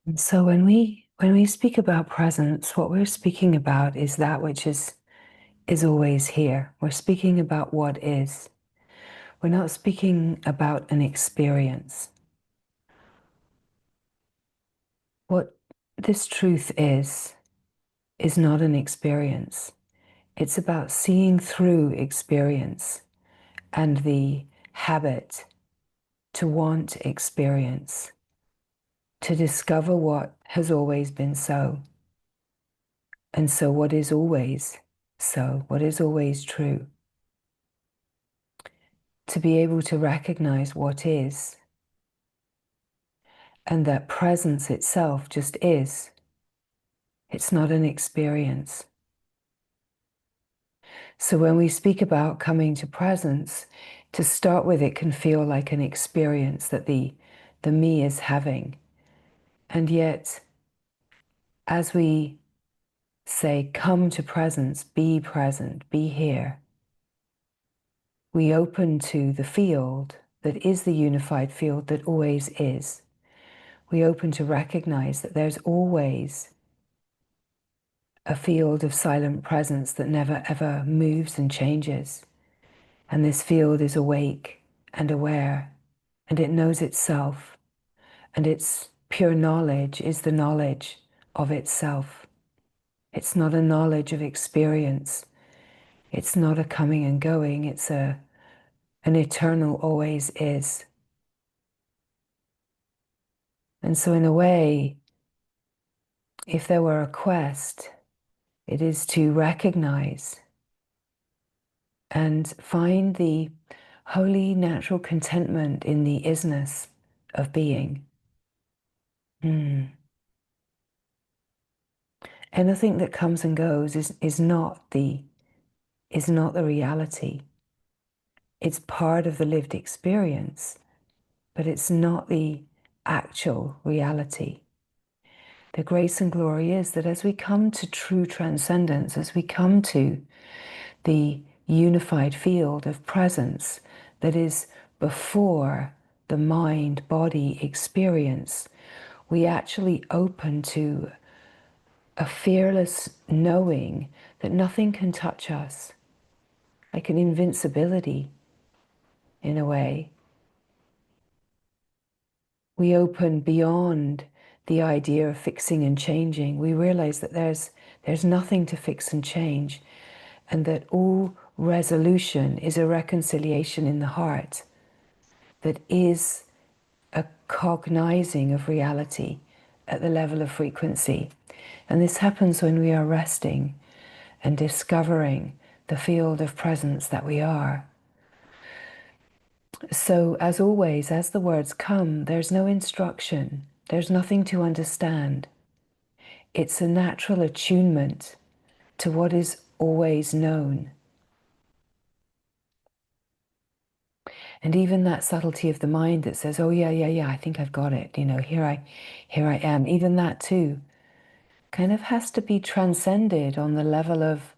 And so when we speak about presence, what we're speaking about is that which is always here. We're speaking about what is. We're not speaking about an experience. What this truth is not an experience. It's about seeing through experience and the habit to want experience, to discover what has always been so. And so what is always so, what is always true. To be able to recognize what is, and that presence itself just is. It's not an experience. So when we speak about coming to presence, to start with, it can feel like an experience that the me is having. And yet, as we say, come to presence, be here, we open to the field that is the unified field that always is. We open to recognize that there's always a field of silent presence that never ever moves and changes. And this field is awake and aware, and it knows itself, and its pure knowledge is the knowledge of itself. It's not a knowledge of experience. It's not a coming and going. It's an eternal always is. And so in a way, if there were a quest, it is to recognize and find the holy natural contentment in the isness of being. Anything that comes and goes is not the reality. It's part of the lived experience, but it's not the actual reality. The grace and glory is that as we come to true transcendence, as we come to the unified field of presence that is before the mind-body experience, we actually open to a fearless knowing that nothing can touch us, like an invincibility in a way. We open beyond the idea of fixing and changing. We realize that there's nothing to fix and change, and that all resolution is a reconciliation in the heart that is a cognizing of reality at the level of frequency. And this happens when we are resting and discovering the field of presence that we are. So, as always, as the words come, there's no instruction, there's nothing to understand. It's a natural attunement to what is always known. And even that subtlety of the mind that says, oh yeah, I think I've got it, here I am, even that too kind of has to be transcended on the level of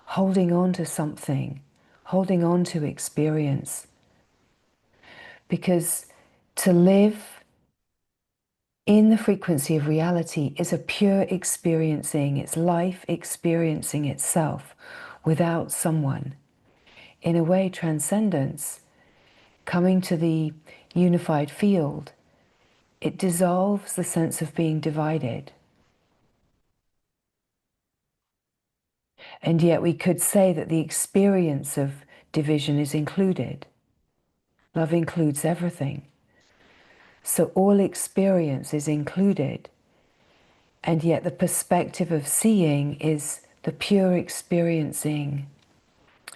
holding on to something, holding on to experience. Because to live in the frequency of reality is a pure experiencing. It's life experiencing itself without someone. In a way, transcendence, coming to the unified field, it dissolves the sense of being divided. And yet we could say that the experience of division is included. Love includes everything. So all experience is included. And yet the perspective of seeing is the pure experiencing.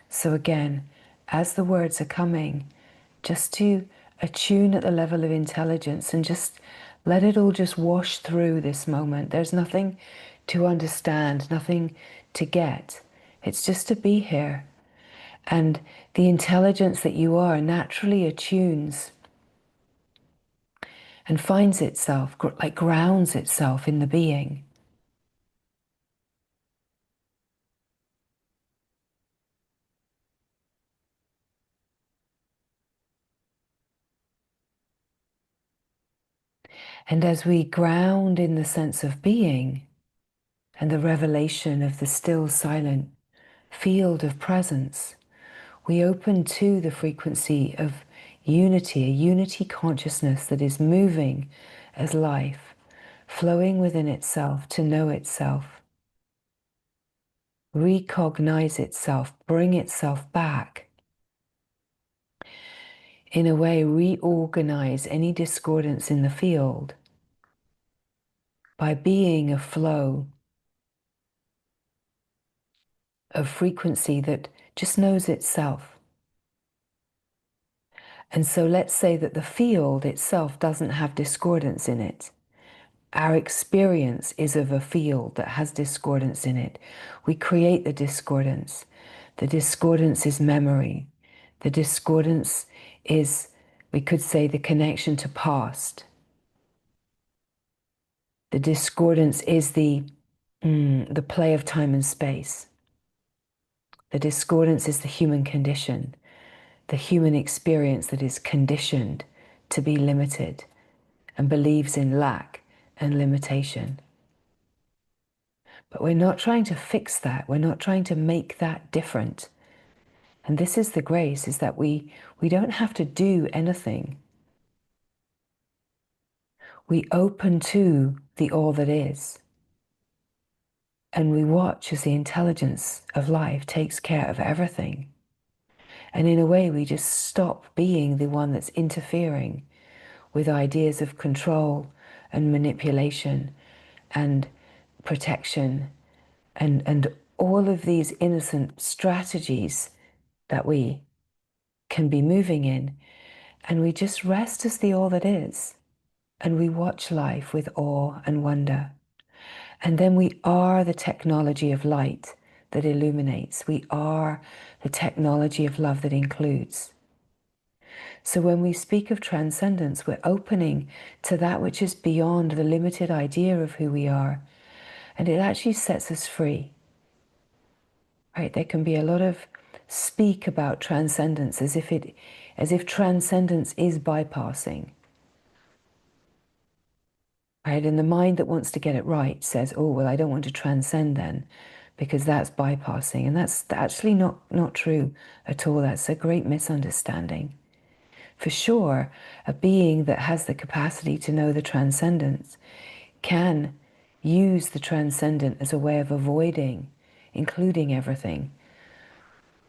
So again, as the words are coming, just to attune at the level of intelligence and just let it all just wash through this moment. There's nothing to understand, nothing to get. It's just to be here. And the intelligence that you are naturally attunes and finds itself, like grounds itself in the being. And as we ground in the sense of being and the revelation of the still, silent field of presence, we open to the frequency of unity, a unity consciousness that is moving as life, flowing within itself to know itself, recognize itself, bring itself back. In a way, reorganize any discordance in the field by being a flow of frequency that just knows itself. And so let's say that the field itself doesn't have discordance in it. Our experience is of a field that has discordance in it. We create the discordance. The discordance is memory. The discordance is, we could say, the connection to past. The discordance is the play of time and space. The discordance is the human condition, the human experience that is conditioned to be limited and believes in lack and limitation. But we're not trying to fix that. We're not trying to make that different. And this is the grace, is that we don't have to do anything. We open to the all that is. And we watch as the intelligence of life takes care of everything. And in a way, we just stop being the one that's interfering with ideas of control and manipulation and protection and all of these innocent strategies that we can be moving in. And we just rest as the all that is. And we watch life with awe and wonder. And then we are the technology of light that illuminates. We are the technology of love that includes. So when we speak of transcendence, we're opening to that which is beyond the limited idea of who we are. And it actually sets us free. Right? There can be a lot of speak about transcendence as if transcendence is bypassing. Right? And the mind that wants to get it right says, oh, well, I don't want to transcend then, because that's bypassing. And that's actually not true at all. That's a great misunderstanding. For sure, a being that has the capacity to know the transcendence can use the transcendent as a way of avoiding, including everything.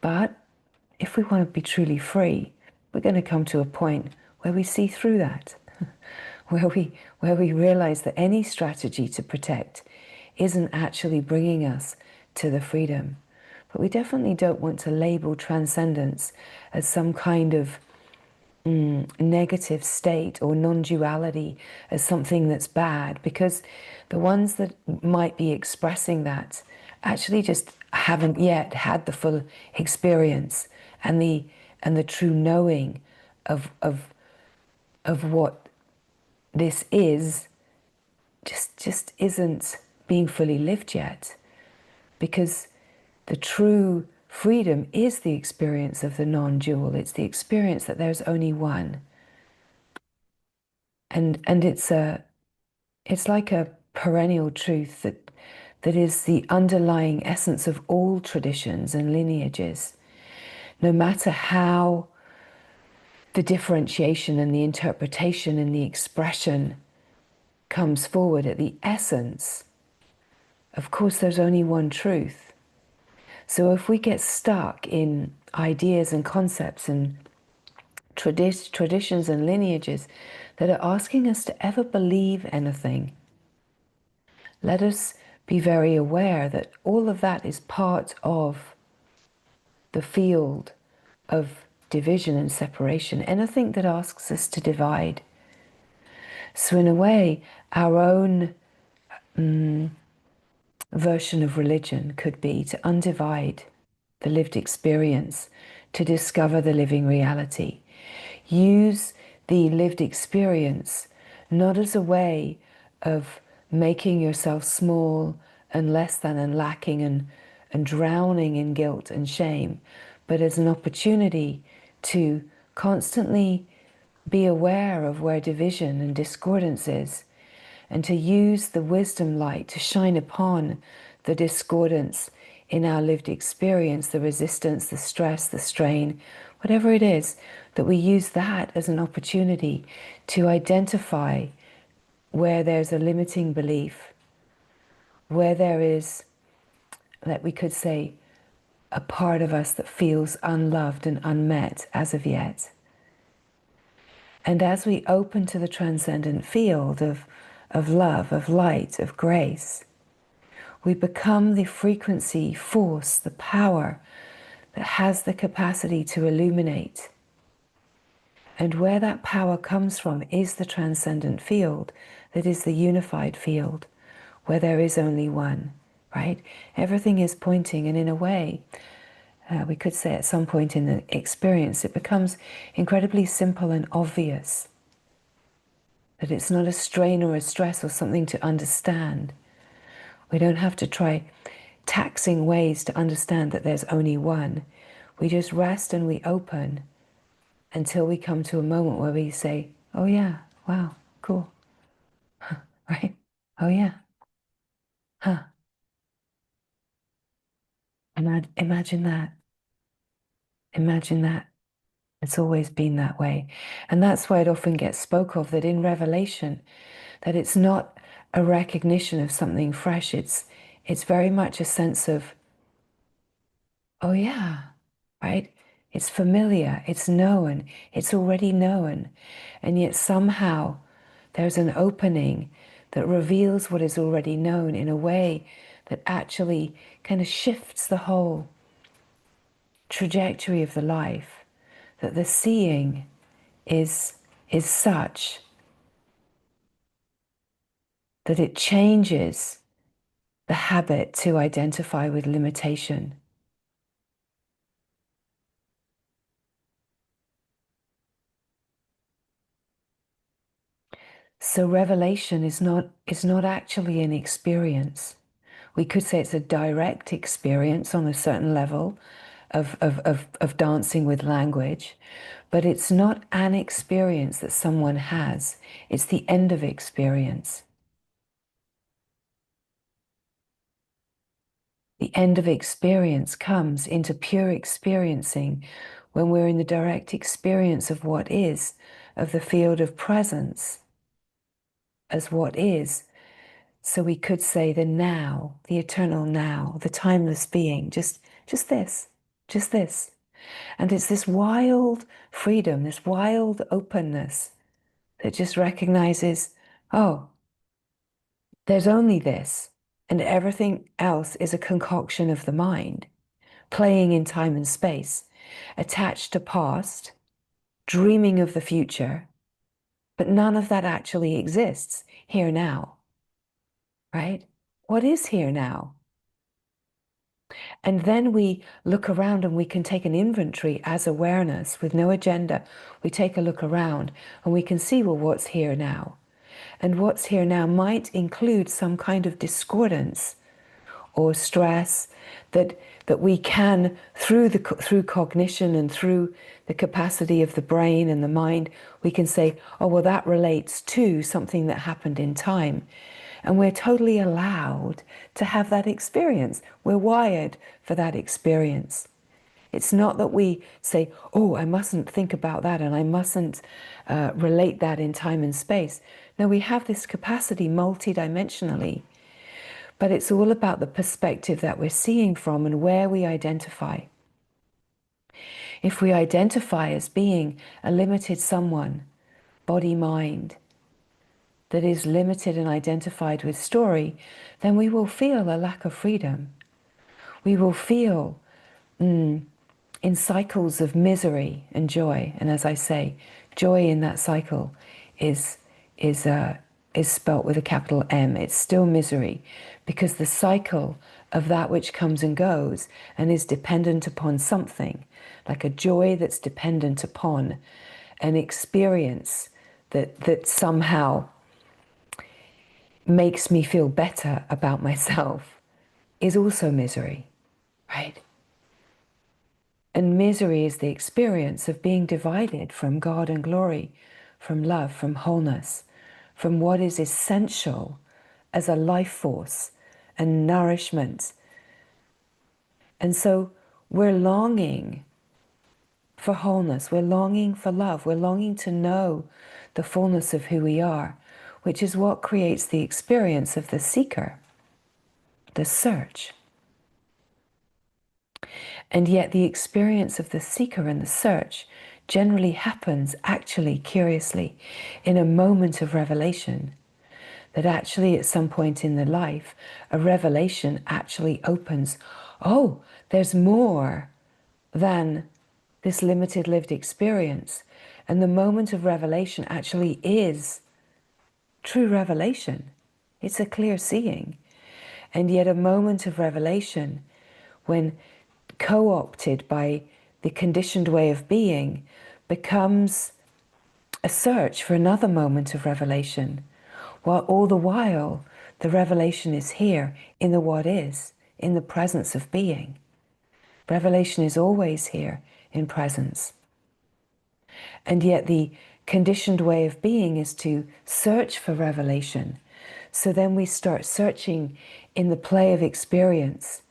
But if we want to be truly free, we're going to come to a point where we see through that. where we realize that any strategy to protect isn't actually bringing us to the freedom. But we definitely don't want to label transcendence as some kind of negative state or non-duality as something that's bad, because the ones that might be expressing that actually just haven't yet had the full experience and the true knowing of what this is just isn't being fully lived yet, because the true freedom is the experience of the non-dual. It's the experience that there's only one, and it's like a perennial truth that is the underlying essence of all traditions and lineages, no matter how the differentiation and the interpretation and the expression comes forward. At the essence, of course, there's only one truth. So if we get stuck in ideas and concepts and traditions and lineages that are asking us to ever believe anything, let us be very aware that all of that is part of the field of division and separation, anything that asks us to divide. So in a way, our own version of religion could be to undivide the lived experience, to discover the living reality. Use the lived experience not as a way of making yourself small and less than and lacking and drowning in guilt and shame, but as an opportunity to constantly be aware of where division and discordance is, and to use the wisdom light to shine upon the discordance in our lived experience, the resistance, the stress, the strain, whatever it is, that we use that as an opportunity to identify where there's a limiting belief, where there is, that we could say, a part of us that feels unloved and unmet as of yet. And as we open to the transcendent field of love, of light, of grace, we become the frequency, force, the power that has the capacity to illuminate. And where that power comes from is the transcendent field, that is the unified field, where there is only one, right? Everything is pointing, and in a way, we could say at some point in the experience, it becomes incredibly simple and obvious that it's not a strain or a stress or something to understand. We don't have to try taxing ways to understand that there's only one. We just rest and we open until we come to a moment where we say, oh yeah, wow, cool, right? Oh yeah, huh. And imagine that. Imagine that. It's always been that way. And that's why it often gets spoke of, that in Revelation, that it's not a recognition of something fresh. It's very much a sense of, oh yeah, right? It's familiar, it's known, it's already known. And yet somehow there's an opening that reveals what is already known in a way that actually kind of shifts the whole trajectory of the life, that the seeing is such that it changes the habit to identify with limitation. So revelation is not actually an experience. We could say it's a direct experience on a certain level of dancing with language, but it's not an experience that someone has. It's the end of experience. The end of experience comes into pure experiencing when we're in the direct experience of what is, of the field of presence as what is. So we could say the now, the eternal now, the timeless being, just this, just this. And it's this wild freedom, this wild openness that just recognizes, oh, there's only this, and everything else is a concoction of the mind, playing in time and space, attached to past, dreaming of the future, but none of that actually exists here now, right? What is here now? And then we look around and we can take an inventory as awareness with no agenda. We take a look around and we can see, well, what's here now? And what's here now might include some kind of discordance or stress that we can, through cognition and through the capacity of the brain and the mind, we can say, oh, well, that relates to something that happened in time. And we're totally allowed to have that experience. We're wired for that experience. It's not that we say, oh, I mustn't think about that and I mustn't relate that in time and space. No, we have this capacity multidimensionally, but it's all about the perspective that we're seeing from and where we identify. If we identify as being a limited someone, body, mind, that is limited and identified with story, then we will feel a lack of freedom. We will feel in cycles of misery and joy. And as I say, joy in that cycle is spelt with a capital M. It's still misery, because the cycle of that which comes and goes and is dependent upon something, like a joy that's dependent upon an experience that somehow makes me feel better about myself, is also misery, right? And misery is the experience of being divided from God and glory, from love, from wholeness, from what is essential as a life force and nourishment. And so we're longing for wholeness, we're longing for love, we're longing to know the fullness of who we are, which is what creates the experience of the seeker, the search. And yet the experience of the seeker and the search generally happens, actually, curiously, in a moment of revelation. That actually at some point in the life, a revelation actually opens, oh, there's more than this limited lived experience. And the moment of revelation actually is true revelation. It's a clear seeing. And yet a moment of revelation, when co-opted by the conditioned way of being, becomes a search for another moment of revelation, while all the while the revelation is here in the what is, in the presence of being. Revelation is always here in presence. And yet the conditioned way of being is to search for revelation. So then we start searching in the play of experience,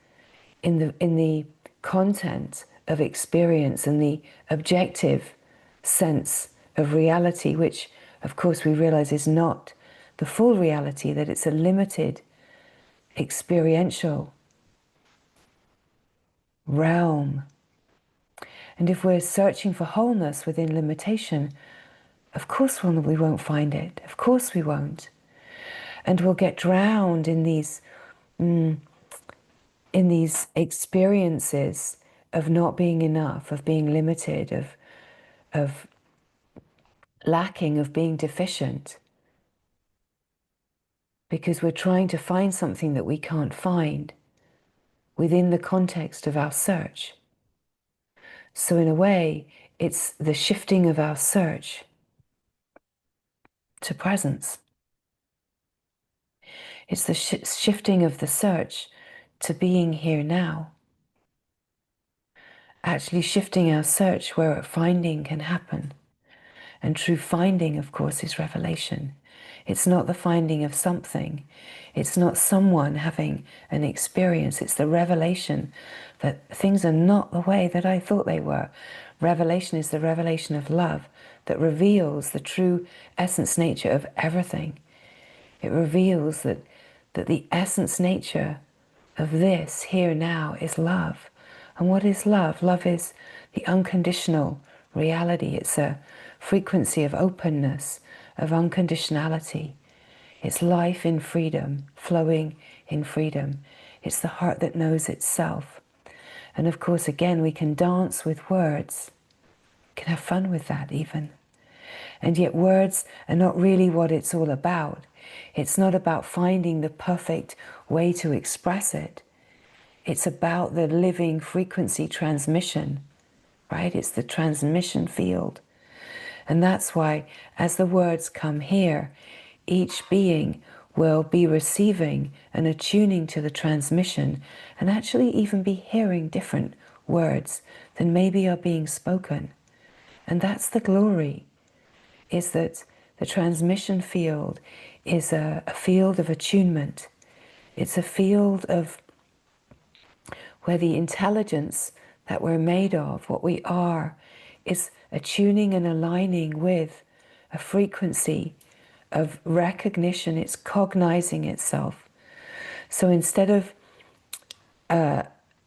in the content of experience and the objective sense of reality, which of course we realize is not the full reality, that it's a limited experiential realm. And if we're searching for wholeness within limitation, of course we won't find it. Of course we won't. And we'll get drowned in these experiences of not being enough, of being limited, of lacking, of being deficient. Because we're trying to find something that we can't find within the context of our search. So in a way, it's the shifting of our search to presence. It's the shifting of the search to being here now. Actually shifting our search where finding can happen. And true finding, of course, is revelation. It's not the finding of something. It's not someone having an experience. It's the revelation that things are not the way that I thought they were. Revelation is the revelation of love that reveals the true essence nature of everything. It reveals that the essence nature of this here now is love. And what is love? Love is the unconditional reality. It's a frequency of openness, of unconditionality. It's life in freedom, flowing in freedom. It's the heart that knows itself. And of course, again, we can dance with words. We can have fun with that even. And yet words are not really what it's all about. It's not about finding the perfect way to express it. It's about the living frequency transmission, right? It's the transmission field. And that's why as the words come here, each being will be receiving and attuning to the transmission and actually even be hearing different words than maybe are being spoken. And that's the glory, is that the transmission field is a field of attunement. It's a field of where the intelligence that we're made of, what we are, is attuning and aligning with a frequency of recognition. It's cognizing itself. So instead of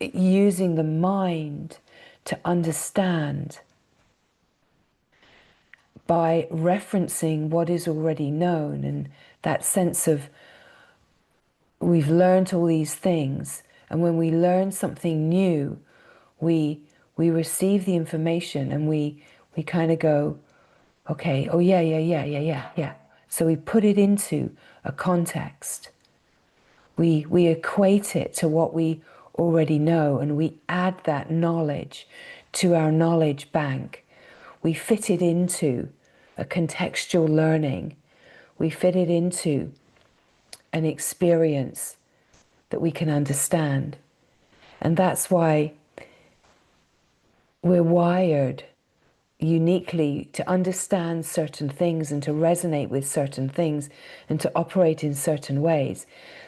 using the mind to understand by referencing what is already known, and that sense of we've learned all these things, and when we learn something new, we receive the information and we kind of go, okay, oh yeah. So we put it into a context. We equate it to what we already know, and we add that knowledge to our knowledge bank. We fit it into a contextual learning. We fit it into an experience that we can understand. And that's why we're wired uniquely to understand certain things and to resonate with certain things and to operate in certain ways.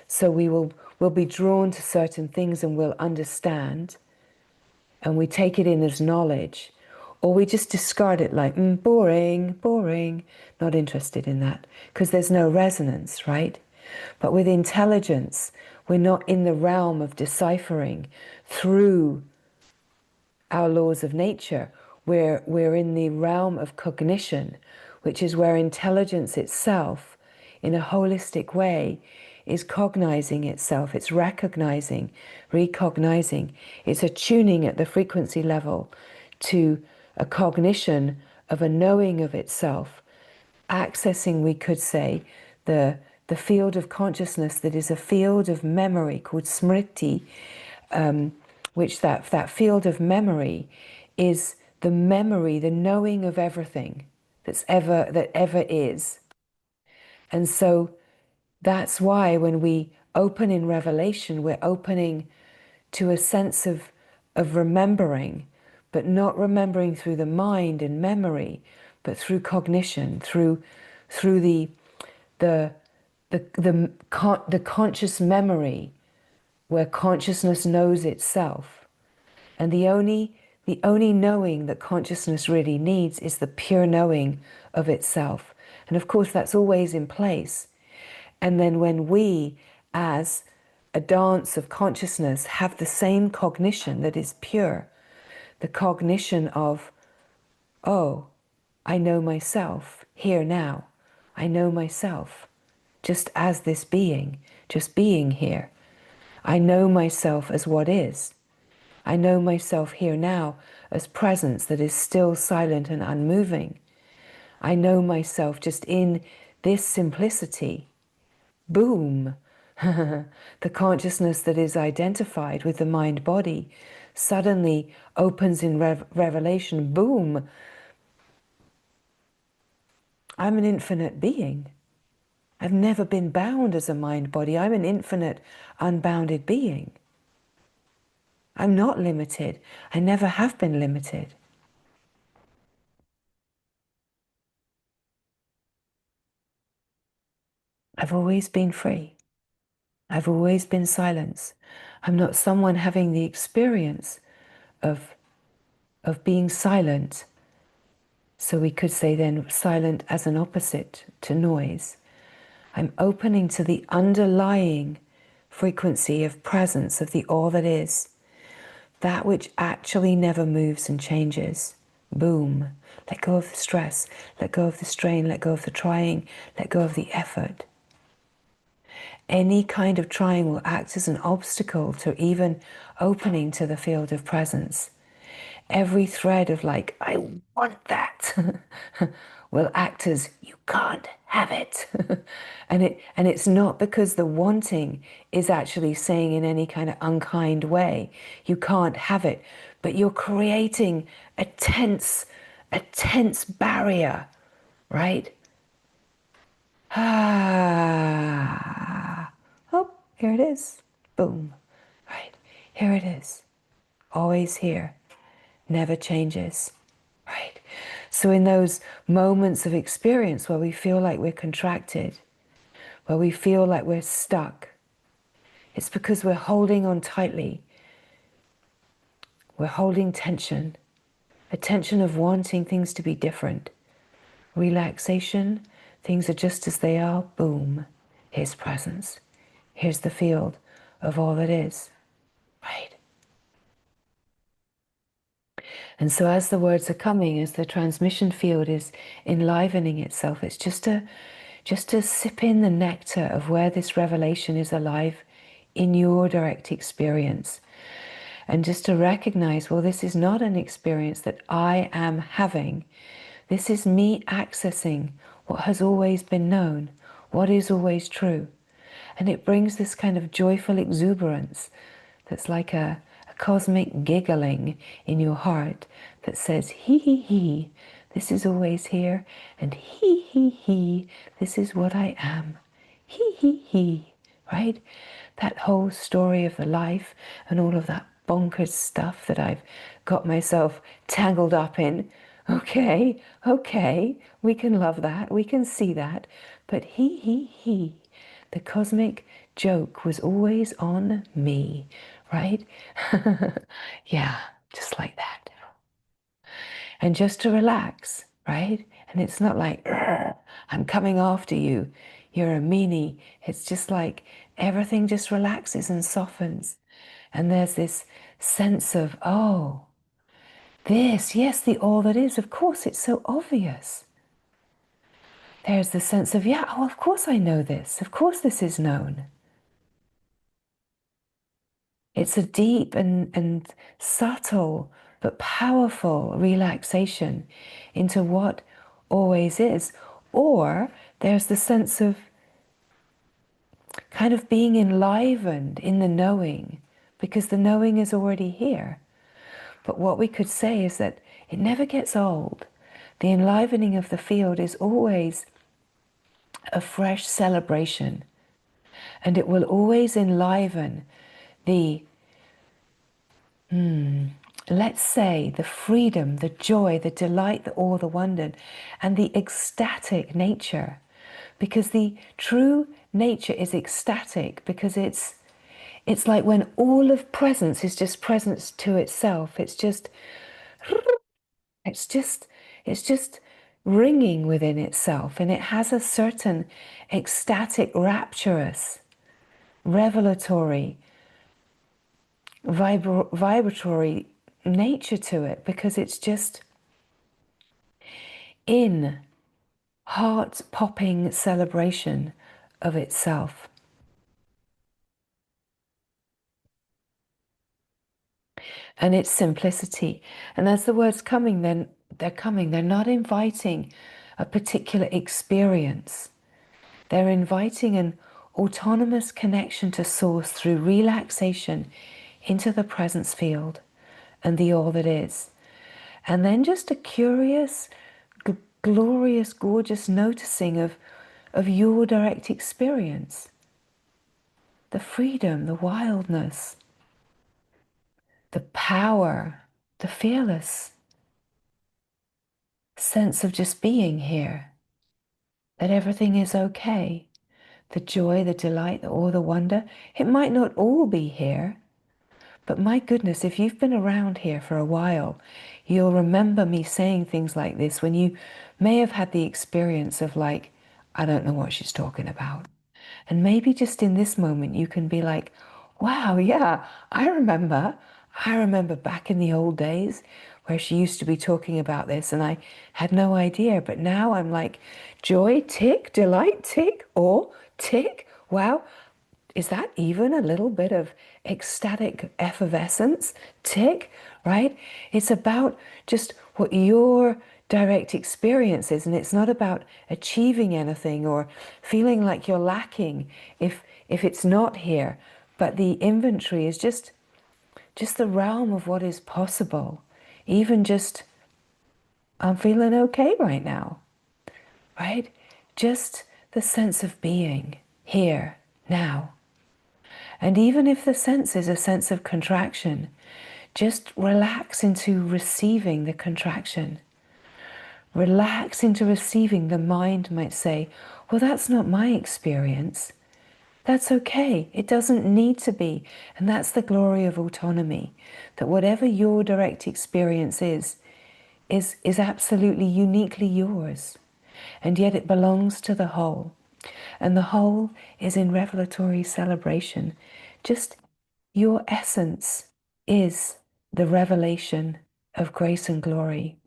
So we'll be drawn to certain things and we'll understand, and we take it in as knowledge, or we just discard it like boring, boring, not interested in that, because there's no resonance, right? But with intelligence, we're not in the realm of deciphering through our laws of nature. We're in the realm of cognition, which is where intelligence itself, in a holistic way, is cognizing itself. It's recognizing, recognizing. It's attuning at the frequency level to a cognition of a knowing of itself, accessing, we could say, the field of consciousness that is a field of memory called smriti, which that field of memory is the memory, the knowing of everything that ever is. And so that's why when we open in revelation, we're opening to a sense of remembering, but not remembering through the mind and memory, but through cognition, through the conscious memory where consciousness knows itself. And the only knowing that consciousness really needs is the pure knowing of itself. And of course, that's always in place. And then when we, as a dance of consciousness, have the same cognition that is pure, the cognition of, oh, I know myself here now. I know myself just as this being, just being here. I know myself as what is. I know myself here now as presence that is still, silent and unmoving. I know myself just in this simplicity. Boom! The consciousness that is identified with the mind-body suddenly opens in revelation. Boom! I'm an infinite being. I've never been bound as a mind-body. I'm an infinite, unbounded being. I'm not limited. I never have been limited. I've always been free. I've always been silence. I'm not someone having the experience of being silent. So we could say then silent as an opposite to noise. I'm opening to the underlying frequency of presence of the all that is, that which actually never moves and changes. Boom. Let go of the stress, let go of the strain, let go of the trying, let go of the effort. Any kind of trying will act as an obstacle to even opening to the field of presence. Every thread of like, I want that, will act as, you can't have it. and it's not because the wanting is actually saying in any kind of unkind way, you can't have it, but you're creating a tense barrier, right? Ah, oh, here it is. Boom. Right, here it is. Always here. Never changes. Right. So in those moments of experience where we feel like we're contracted, where we feel like we're stuck, it's because we're holding on tightly. We're holding tension, a tension of wanting things to be different. Relaxation, things are just as they are, boom, here's presence. Here's the field of all that is, right? And so as the words are coming, as the transmission field is enlivening itself, it's just to sip in the nectar of where this revelation is alive in your direct experience. And just to recognize, well, this is not an experience that I am having. This is me accessing what has always been known, what is always true. And it brings this kind of joyful exuberance that's like a cosmic giggling in your heart that says, hee, this is always here, and hee, this is what I am. Hee, right? That whole story of the life and all of that bonkers stuff that I've got myself tangled up in Okay, okay, we can love that, we can see that, but he, the cosmic joke was always on me, right? Yeah, just like that. And just to relax, right? And it's not like, I'm coming after you, you're a meanie. It's just like everything just relaxes and softens. And there's this sense of, oh, this, yes, the all that is. Of course, it's so obvious. There's the sense of, yeah, oh, of course I know this. Of course this is known. It's a deep and subtle but powerful relaxation into what always is. Or there's the sense of kind of being enlivened in the knowing, because the knowing is already here. But what we could say is that it never gets old. The enlivening of the field is always a fresh celebration, and it will always enliven the, let's say, the freedom, the joy, the delight, the awe, the wonder, and the ecstatic nature. Because the true nature is ecstatic, because it's like when all of presence is just presence to itself. It's just it's just ringing within itself, and it has a certain ecstatic, rapturous, revelatory, vibratory nature to it, because it's just in heart-popping celebration of itself. And its simplicity. And as the words coming, then they're coming, they're not inviting a particular experience. They're inviting an autonomous connection to source through relaxation into the presence field and the all that is. And then just a curious, glorious, gorgeous noticing of your direct experience. The freedom, the wildness, the power, the fearless sense of just being here, that everything is okay. The joy, the delight, or the wonder, it might not all be here, but my goodness, if you've been around here for a while, you'll remember me saying things like this when you may have had the experience of like, I don't know what she's talking about. And maybe just in this moment, you can be like, wow, yeah, I remember. I remember back in the old days where she used to be talking about this and I had no idea. But now I'm like, joy, tick, delight, tick, awe, tick. Wow, is that even a little bit of ecstatic effervescence? Tick, right? It's about just what your direct experience is, and it's not about achieving anything or feeling like you're lacking if it's not here. But the inventory is just the realm of what is possible. Even just, I'm feeling okay right now, right? Just the sense of being here now. And even if the sense is a sense of contraction, just relax into receiving the contraction. Relax into receiving. The mind might say, well, that's not my experience. That's okay. It doesn't need to be. And that's the glory of autonomy, that whatever your direct experience is absolutely uniquely yours. And yet it belongs to the whole. And the whole is in revelatory celebration. Just your essence is the revelation of grace and glory.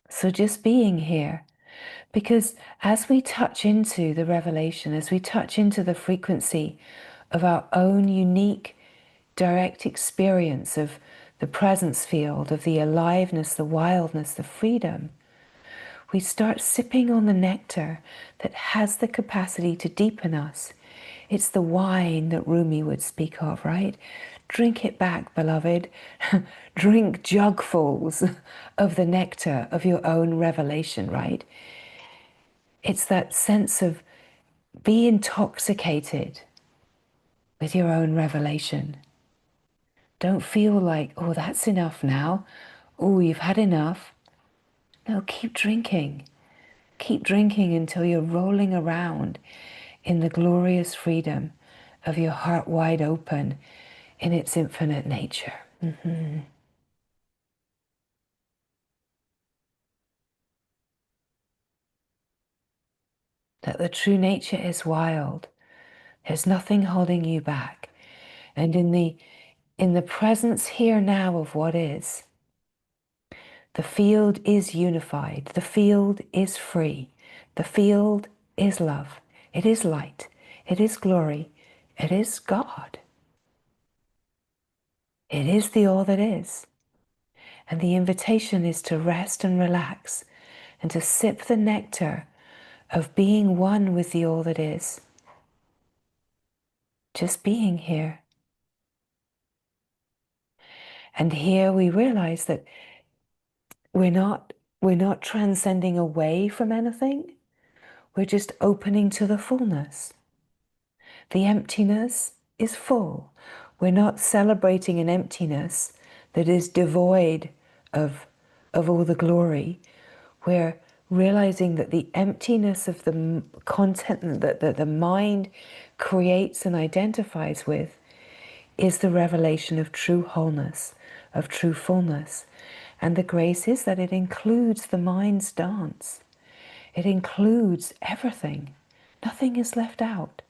So just being here, because as we touch into the revelation, as we touch into the frequency of our own unique direct experience of the presence field, of the aliveness, the wildness, the freedom, we start sipping on the nectar that has the capacity to deepen us. It's the wine that Rumi would speak of, right? Drink it back, beloved. Drink jugfuls of the nectar of your own revelation, right? It's that sense of be intoxicated with your own revelation. Don't feel like, oh, that's enough now. Oh, you've had enough. No, keep drinking. Keep drinking until you're rolling around in the glorious freedom of your heart wide open in its infinite nature. That the true nature is wild. There's nothing holding you back. And in the presence here now of what is, the field is unified. The field is free. The field is love. It is light. It is glory. It is God. It is the all that is. And the invitation is to rest and relax and to sip the nectar of being one with the all that is. Just being here. And here we realize that we're not transcending away from anything. We're just opening to the fullness. The emptiness is full. We're not celebrating an emptiness that is devoid of all the glory. We're realizing that the emptiness of the content that the mind creates and identifies with is the revelation of true wholeness, of true fullness. And the grace is that it includes the mind's dance. It includes everything. Nothing is left out.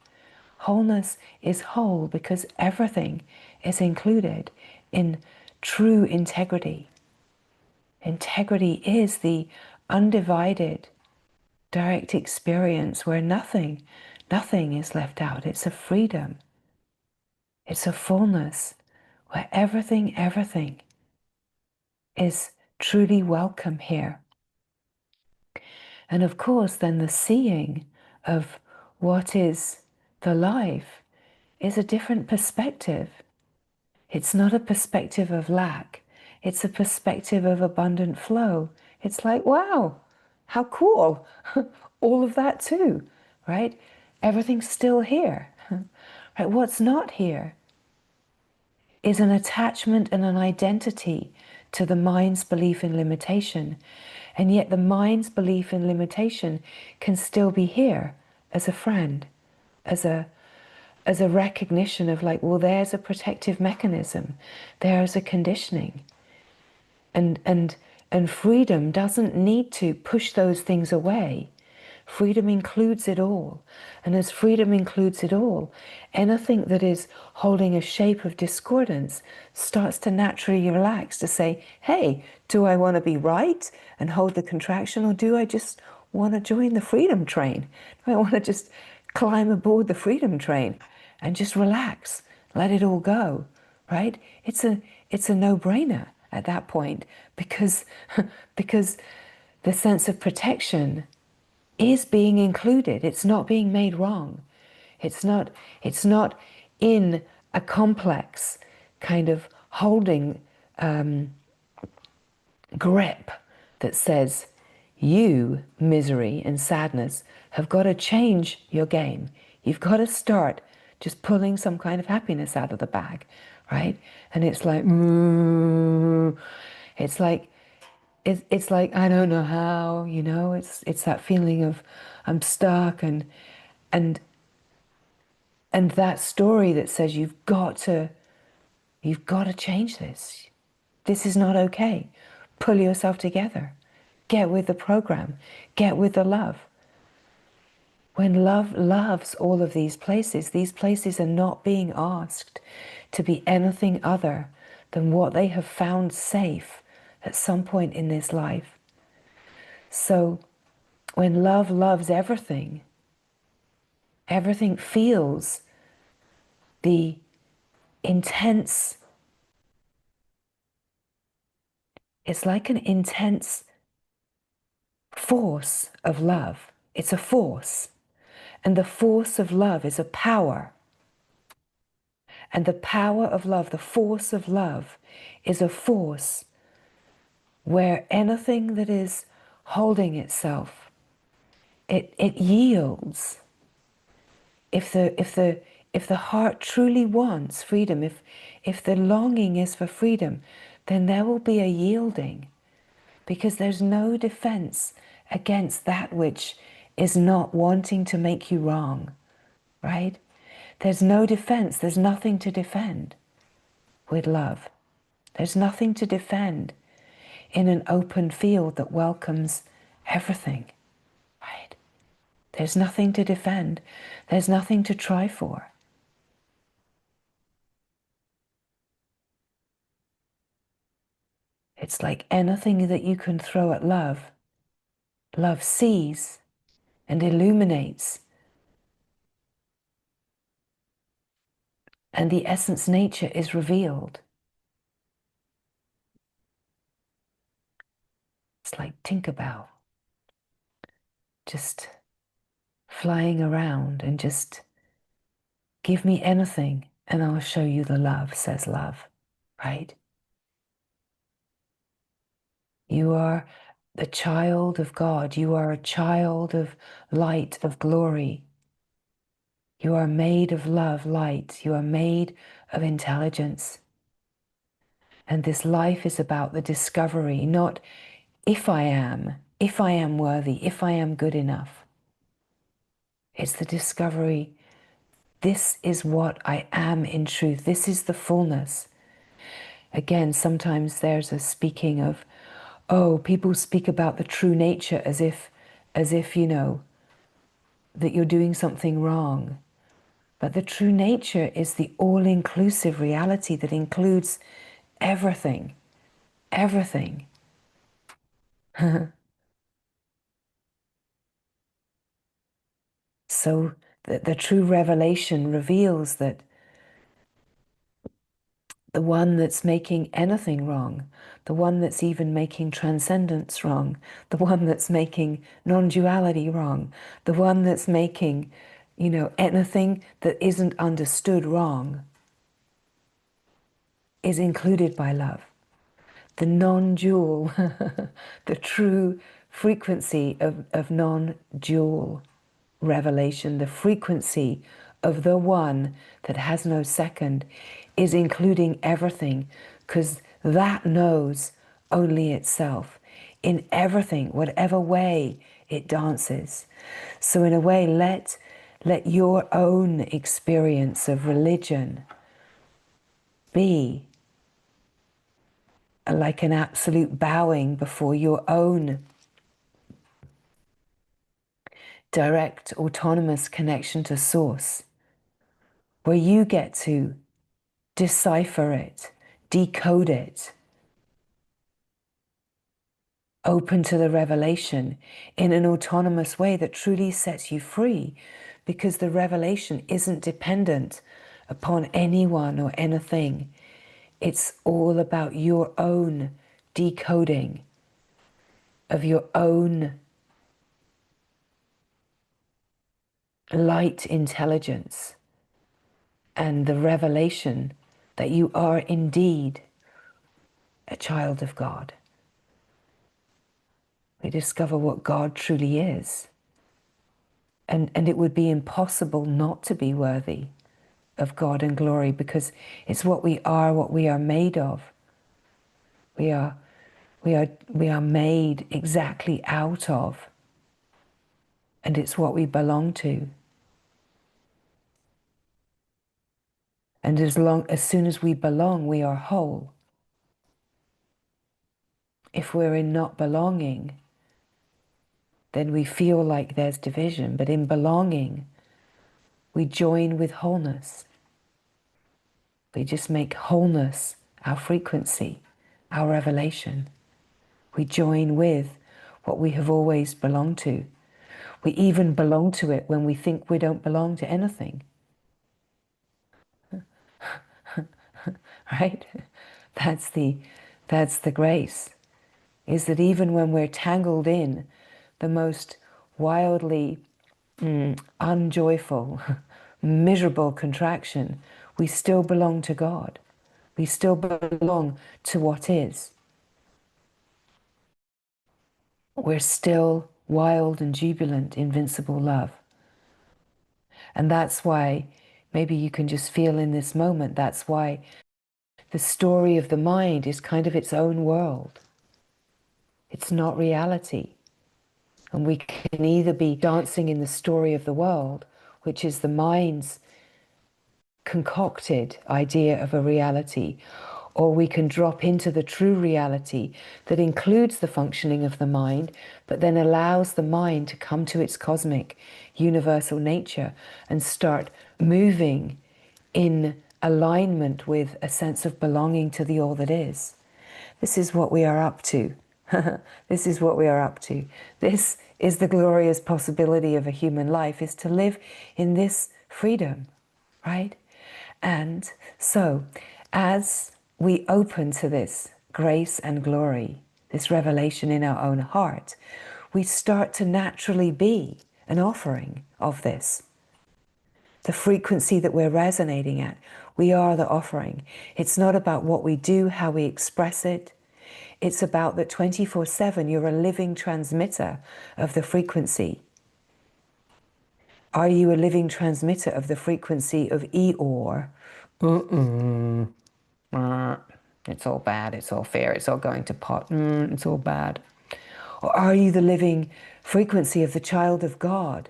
Wholeness is whole because everything is included in true integrity. Integrity is the undivided, direct experience where nothing is left out. It's a freedom. It's a fullness where everything is truly welcome here. And of course, then the seeing of what is the life is a different perspective. It's not a perspective of lack. It's a perspective of abundant flow. It's like, wow, how cool. All of that too, right? Everything's still here. Right? What's not here is an attachment and an identity to the mind's belief in limitation. And yet the mind's belief in limitation can still be here as a friend, as a recognition of like, well, there's a protective mechanism, there's a conditioning. And freedom doesn't need to push those things away. Freedom includes it all. And as freedom includes it all, anything that is holding a shape of discordance starts to naturally relax to say, hey, do I want to be right and hold the contraction, or do I just want to join the freedom train? Do I want to just climb aboard the freedom train and just relax, let it all go, right? It's a no-brainer at that point because the sense of protection is being included. It's not being made wrong. It's not in a complex kind of holding grip that says, you, misery and sadness, have got to change your game. You've got to start just pulling some kind of happiness out of the bag, right? And it's like, it's like I don't know how, you know. It's that feeling of I'm stuck, and that story that says you've got to change this. This is not okay. Pull yourself together. Get with the program. Get with the love. When love loves all of these places are not being asked to be anything other than what they have found safe at some point in this life. So when love loves everything, everything feels the intense, it's like an intense force of love. It's a force. And the force of love is a power. And the power of love, the force of love, is a force where anything that is holding itself, it yields. If the heart truly wants freedom, If the longing is for freedom, then there will be a yielding, because there's no defense against that which is not wanting to make you wrong, right? There's no defense. There's nothing to defend with love. There's nothing to defend in an open field that welcomes everything, right? There's nothing to defend. There's nothing to try for. It's like anything that you can throw at love, love sees and illuminates. And the essence nature is revealed. It's like Tinkerbell, just flying around and just give me anything and I'll show you the love, says love, right? You are the child of God. You are a child of light, of glory. You are made of love, light. You are made of intelligence. And this life is about the discovery, not if I am worthy, if I am good enough. It's the discovery, this is what I am in truth. This is the fullness. Again, sometimes there's a speaking of, oh, people speak about the true nature as if, you know, that you're doing something wrong. But the true nature is the all-inclusive reality that includes everything, everything. So the true revelation reveals that the one that's making anything wrong, the one that's even making transcendence wrong, the one that's making non-duality wrong, the one that's making, you know, anything that isn't understood wrong, is included by love. The non-dual, the true frequency of non-dual revelation, the frequency of the one that has no second, is including everything, because that knows only itself in everything, whatever way it dances. So in a way, let your own experience of religion be like an absolute bowing before your own direct, autonomous connection to Source, where you get to decipher it, decode it, open to the revelation in an autonomous way that truly sets you free, because the revelation isn't dependent upon anyone or anything. It's all about your own decoding of your own light intelligence and the revelation that you are indeed a child of God. We discover what God truly is. And it would be impossible not to be worthy of God and glory, because it's what we are made of. We are made exactly out of, and it's what we belong to. And as soon as we belong, we are whole. If we're in not belonging, then we feel like there's division. But in belonging, we join with wholeness. We just make wholeness our frequency, our revelation. We join with what we have always belonged to. We even belong to it when we think we don't belong to anything. Right? That's the grace, is that even when we're tangled in the most wildly unjoyful, miserable contraction, we still belong to God. We still belong to what is. We're still wild and jubilant, invincible love. And that's why, maybe you can just feel in this moment, that's why the story of the mind is kind of its own world. It's not reality. And we can either be dancing in the story of the world, which is the mind's concocted idea of a reality, or we can drop into the true reality that includes the functioning of the mind, but then allows the mind to come to its cosmic, universal nature and start moving in alignment with a sense of belonging to the all that is. This is what we are up to. This is what we are up to. This is the glorious possibility of a human life, is to live in this freedom, right? And so, as we open to this grace and glory, this revelation in our own heart, we start to naturally be an offering of this. The frequency that we're resonating at, we are the offering. It's not about what we do, how we express it. It's about that 24/7 you're a living transmitter of the frequency. Are you a living transmitter of the frequency of Eeyore? It's all bad, it's all fair, it's all going to pot, it's all bad. Or are you the living frequency of the child of God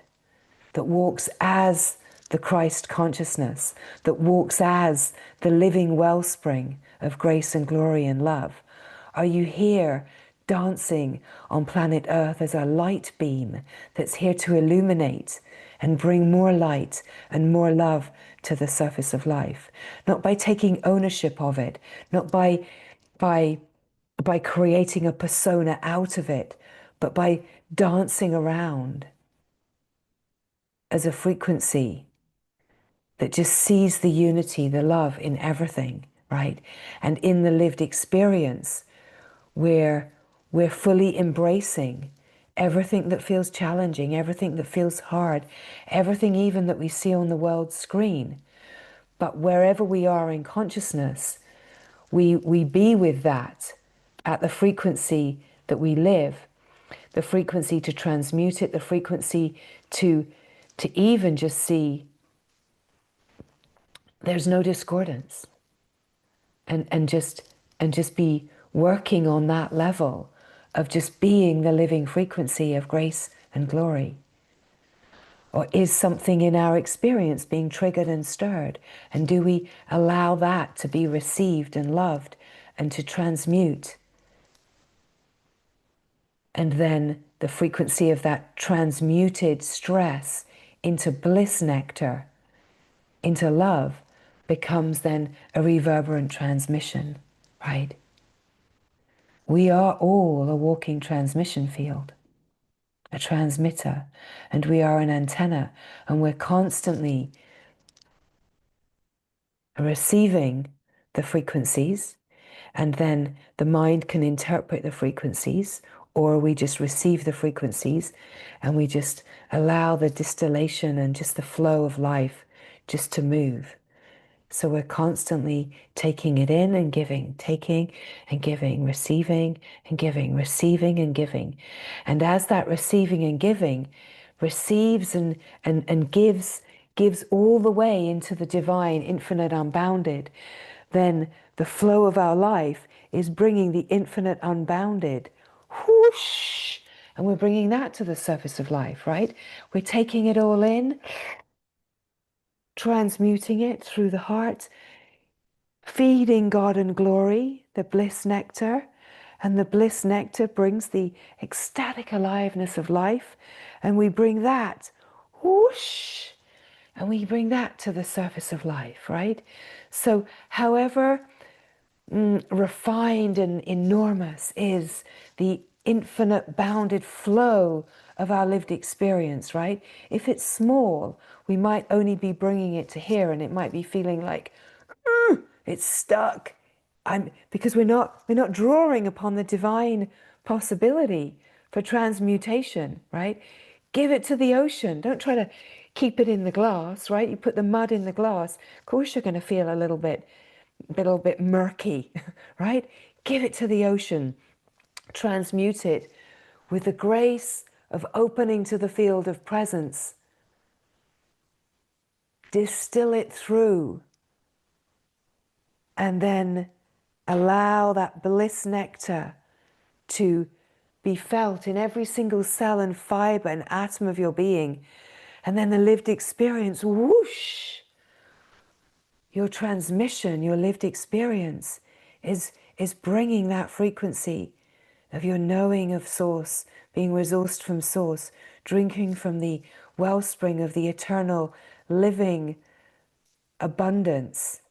that walks as the Christ consciousness, that walks as the living wellspring of grace and glory and love? Are you here dancing on planet Earth as a light beam that's here to illuminate and bring more light and more love to the surface of life? Not by taking ownership of it, not by creating a persona out of it, but by dancing around as a frequency that just sees the unity, the love in everything, right? And in the lived experience, where we're fully embracing everything that feels challenging, everything that feels hard, everything even that we see on the world screen. But wherever we are in consciousness, we be with that at the frequency that we live, the frequency to transmute it, the frequency to even just see there's no discordance, and just be working on that level of just being the living frequency of grace and glory. Or is something in our experience being triggered and stirred? And do we allow that to be received and loved and to transmute? And then the frequency of that transmuted stress into bliss nectar, into love, becomes then a reverberant transmission, right? We are all a walking transmission field, a transmitter, and we are an antenna, and we're constantly receiving the frequencies, and then the mind can interpret the frequencies, or we just receive the frequencies and we just allow the distillation and just the flow of life just to move. So we're constantly taking it in and giving, taking and giving, receiving and giving, receiving and giving. And as that receiving and giving receives and gives all the way into the divine, infinite, unbounded, then the flow of our life is bringing the infinite, unbounded, whoosh, and we're bringing that to the surface of life, right? We're taking it all in, transmuting it through the heart, feeding God and glory, the bliss nectar, and the bliss nectar brings the ecstatic aliveness of life, and we bring that, whoosh, and we bring that to the surface of life, right? So however refined and enormous is the infinite bounded flow of our lived experience, right? If it's small, we might only be bringing it to here, and it might be feeling like it's stuck. Because we're not drawing upon the divine possibility for transmutation, right? Give it to the ocean. Don't try to keep it in the glass, right? You put the mud in the glass, of course you're going to feel a little bit murky, right? Give it to the ocean. Transmute it with the grace of opening to the field of presence. Distill it through And then allow that bliss nectar to be felt in every single cell and fiber and atom of your being. And then the lived experience, whoosh, your transmission, your lived experience is bringing that frequency of your knowing of Source, being resourced from Source, drinking from the wellspring of the eternal living abundance